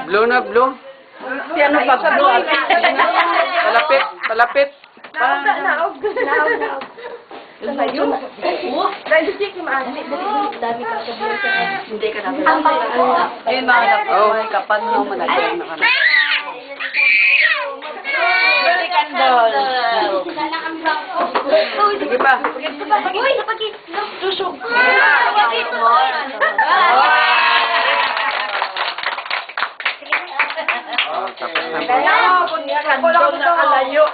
Blue na, blue. Si ano pa sa blue? Palapit, palapit. Naog. Layo. Dahil si Kim Andy, dami pa sa blue. Hindi ka na. Yun mga kapatid, kapan mo managay na ka na. Candle. Sige pa. Uy, napagit. Susog. Tapos na po. Kaya, kung niya, kandol na kalayo.